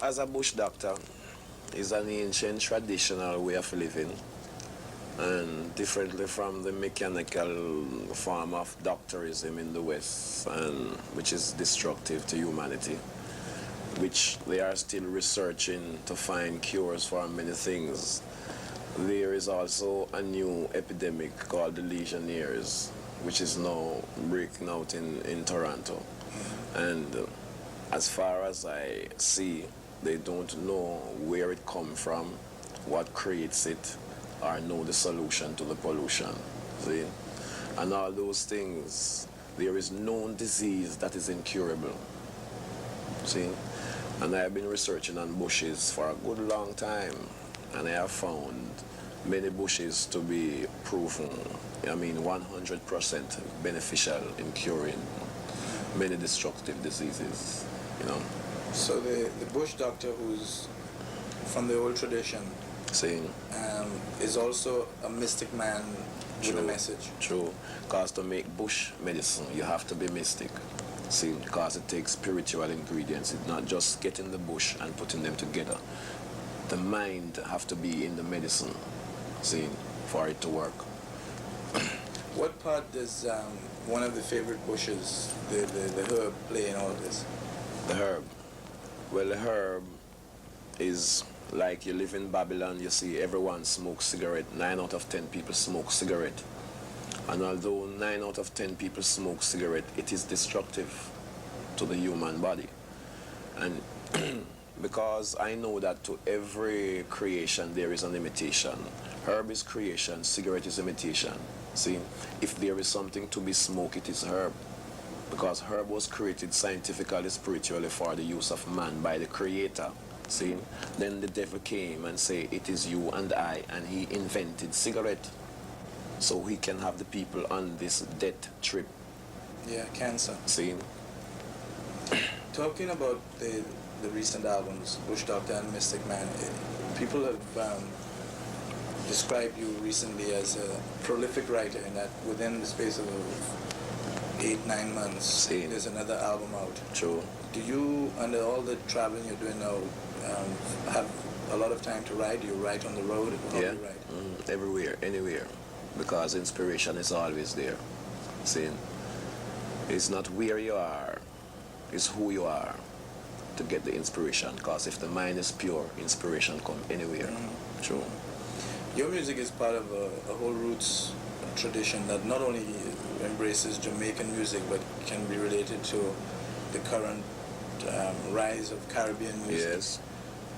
as a bush doctor, is an ancient traditional way of living, and differently from the mechanical form of doctorism in the West, and which is destructive to humanity, which they are still researching to find cures for many things. There is also a new epidemic called the Legionnaires, which is now breaking out in Toronto. And as far as I see, they don't know where it comes from, what creates it, or know the solution to the pollution. See? And all those things, there is known disease that is incurable. See? And I have been researching on bushes for a good long time, and I have found many bushes to be proven, 100% beneficial in curing many destructive diseases, So the bush doctor who's from the old tradition is also a mystic man with a message. True, because to make bush medicine, you have to be mystic. See, because it takes spiritual ingredients. It's not just getting the bush and putting them together. The mind have to be in the medicine, see, for it to work. What part does one of the favorite bushes, the herb, play in all of this? The herb. Well, the herb is like you live in Babylon, you see everyone smokes cigarette. 9 out of 10 people smoke cigarette. And although 9 out of 10 people smoke cigarette, it is destructive to the human body. And because I know that to every creation there is an imitation. Herb is creation, cigarette is imitation. See, if there is something to be smoked, it is herb. Because herb was created scientifically, spiritually for the use of man by the Creator. See, then the devil came and said, it is you and I, and he invented cigarette. So he can have the people on this death trip. Yeah, cancer. See? Talking about the recent albums, Bush Doctor and Mystic Man, people have described you recently as a prolific writer, and that within the space of 8-9 months, there's another album out. True. Do you, under all the traveling you're doing now, have a lot of time to write? Do you write on the road? How do you write? Everywhere, anywhere. Because inspiration is always there. See, it's not where you are, it's who you are to get the inspiration. Because if the mind is pure, inspiration comes anywhere. True. Your music is part of a whole roots tradition that not only embraces Jamaican music, but can be related to the current rise of Caribbean music, yes,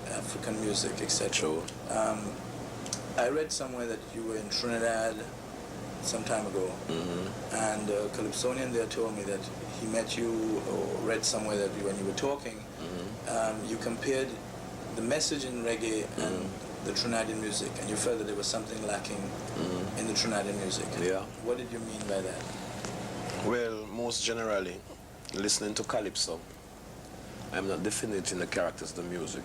African music, etc. True. I read somewhere that you were in Trinidad some time ago, and a Calypsonian there told me that he met you, or read somewhere that when you were talking, you compared the message in reggae and the Trinidadian music, and you felt that there was something lacking in the Trinidadian music. Yeah. What did you mean by that? Well, most generally, listening to Calypso, I'm not definiting the characters of the music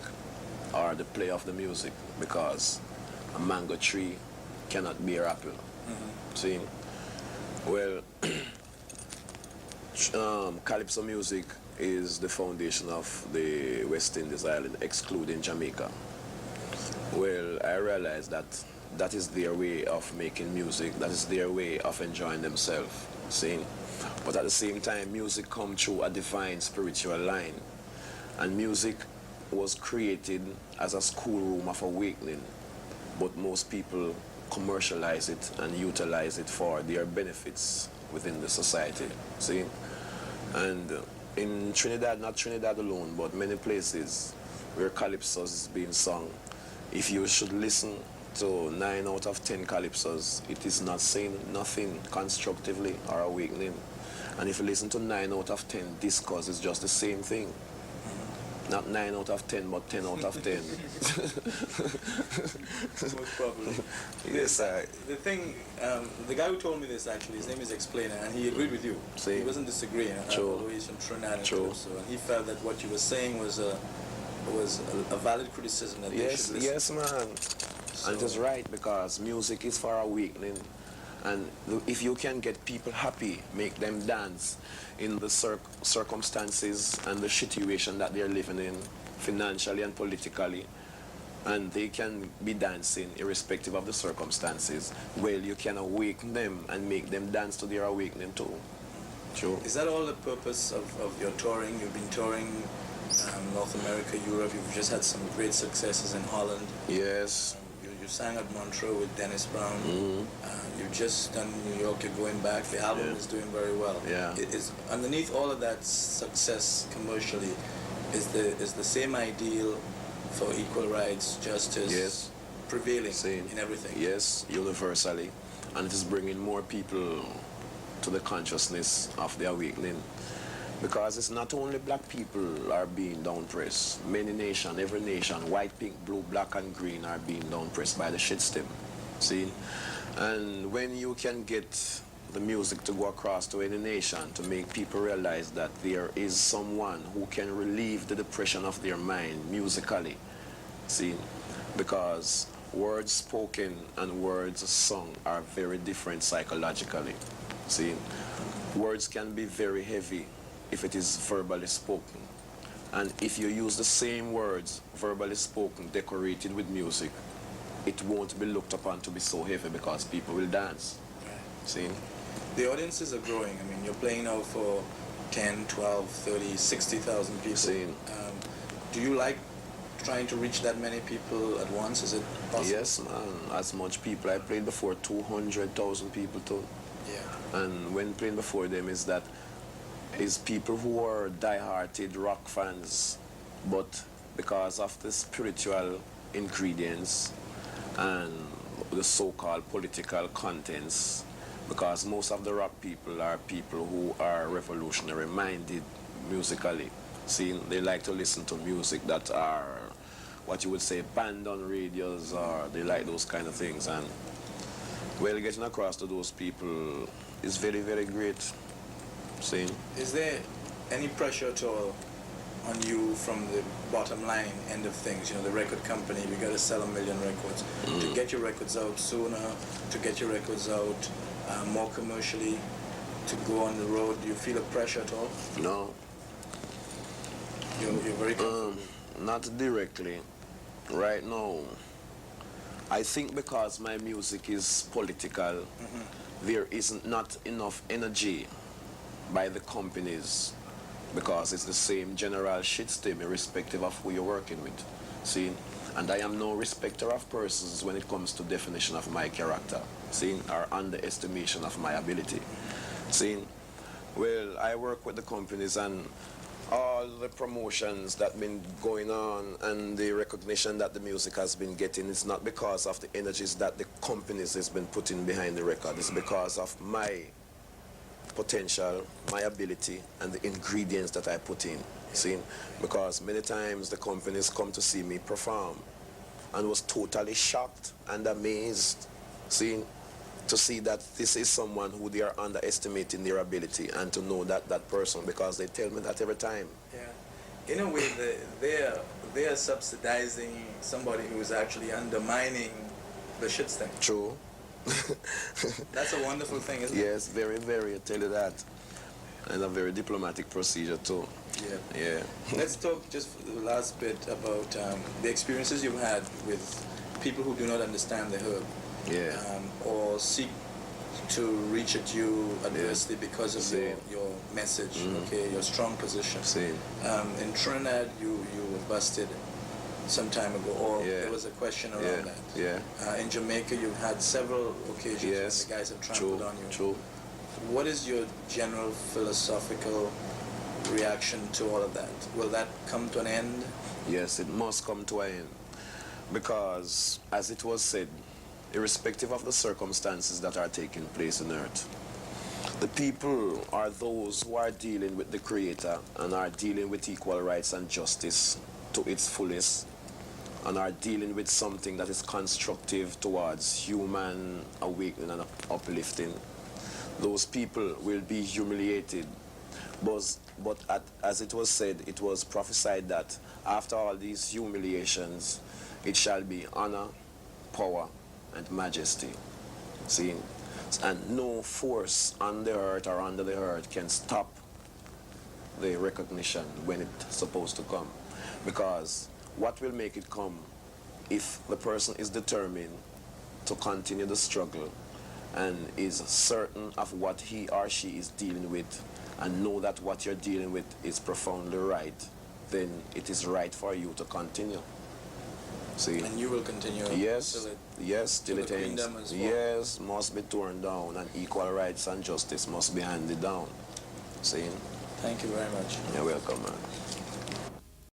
or the play of the music, because a mango tree cannot bear apple. See? Well, Calypso music is the foundation of the West Indies island, excluding Jamaica. Well, I realized that that is their way of making music, that is their way of enjoying themselves, see? But at the same time, music comes through a divine spiritual line. And music was created as a schoolroom of awakening, but most people commercialize it and utilize it for their benefits within the society, see? And in Trinidad, not Trinidad alone, but many places where Calypso is being sung, if you should listen to 9 out of 10 Calypsos, it is not saying nothing constructively or awakening. And if you listen to 9 out of 10 discourse, it's just the same thing. Not 9 out of 10, but 10 out of 10. Most probably. Yes, The thing, the guy who told me this actually, his name is Explainer, and he agreed with you. See? He wasn't disagreeing. Although he's from Trinidad and Calypso, and he felt that what you were saying was a valid criticism that they should listen. Yes, man. So, and it is right, because music is for awakening. And if you can get people happy, make them dance in the circumstances and the situation that they're living in, financially and politically, and they can be dancing irrespective of the circumstances, well, you can awaken them and make them dance to their awakening too. True. Is that all the purpose of your touring? You've been touring North America, Europe. You've just had some great successes in Holland. Yes. You sang at Montreux with Dennis Brown. You've just done New York. You're going back. The album is doing very well. Yeah. It is underneath all of that success commercially is the same ideal for equal rights, justice, prevailing in everything. Yes, universally, and it is bringing more people to the consciousness of the awakening. Because it's not only black people are being down-pressed. Many nations, every nation, white, pink, blue, black, and green are being down-pressed by the shit stem. See? And when you can get the music to go across to any nation to make people realize that there is someone who can relieve the depression of their mind musically. See? Because words spoken and words sung are very different psychologically. See? Words can be very heavy if it is verbally spoken. And if you use the same words, verbally spoken, decorated with music, it won't be looked upon to be so heavy because people will dance. Right. See? The audiences are growing. I mean, you're playing now for 10, 12, 30, 60,000 people. See? Do you like trying to reach that many people at once? Is it possible? Yes, man. As much people. I played before 200,000 people too. Yeah. And when playing before them is people who are die-hearted rock fans, but because of the spiritual ingredients and the so-called political contents, because most of the rock people are people who are revolutionary-minded musically. See, they like to listen to music that are what you would say banned on radios, or they like those kind of things. And well, getting across to those people is very, very great. See? Is there any pressure at all on you from the bottom line end of things? You know, the record company, we got to sell 1 million records. To get your records out sooner, to get your records out more commercially, to go on the road, do you feel a pressure at all? No. You're very comfortable? Not directly. Right now, I think because my music is political, there isn't not enough energy by the companies, because it's the same general shit stem irrespective of who you're working with. See? And I am no respecter of persons when it comes to definition of my character, see, or underestimation of my ability. See? Well, I work with the companies, and all the promotions that been going on and the recognition that the music has been getting is not because of the energies that the companies has been putting behind the record. It's because of my potential, my ability, and the ingredients that I put in. See? Because many times the companies come to see me perform and was totally shocked and amazed, see, to see that this is someone who they are underestimating their ability, and to know that that person, because they tell me that every time. Yeah. In a way, they are subsidizing somebody who is actually undermining the shit stem. True. That's a wonderful thing, isn't it? Yes, very, very, I tell you that. And a very diplomatic procedure too. Yeah. Yeah. Let's talk just for the last bit about the experiences you've had with people who do not understand the herb. Yeah. Or seek to reach at you adversely because of your message, okay, your strong position. Same. In Trinidad, you were busted some time ago, or there was a question around that. Yeah. In Jamaica, you've had several occasions when the guys have trampled on you. True. What is your general philosophical reaction to all of that? Will that come to an end? Yes, it must come to an end. Because, as it was said, irrespective of the circumstances that are taking place on earth, the people are those who are dealing with the Creator and are dealing with equal rights and justice to its fullest, and are dealing with something that is constructive towards human awakening and uplifting. Those people will be humiliated. But as it was said, it was prophesied that after all these humiliations, it shall be honor, power, and majesty. See? And no force on the earth or under the earth can stop the recognition when it's supposed to come. Because what will make it come if the person is determined to continue the struggle and is certain of what he or she is dealing with and know that what you're dealing with is profoundly right, then it is right for you to continue. See? And you will continue. Yes, yes, till it ends. Kingdom as well. Yes, must be torn down, and equal rights and justice must be handed down. See? Thank you very much. You're welcome, man.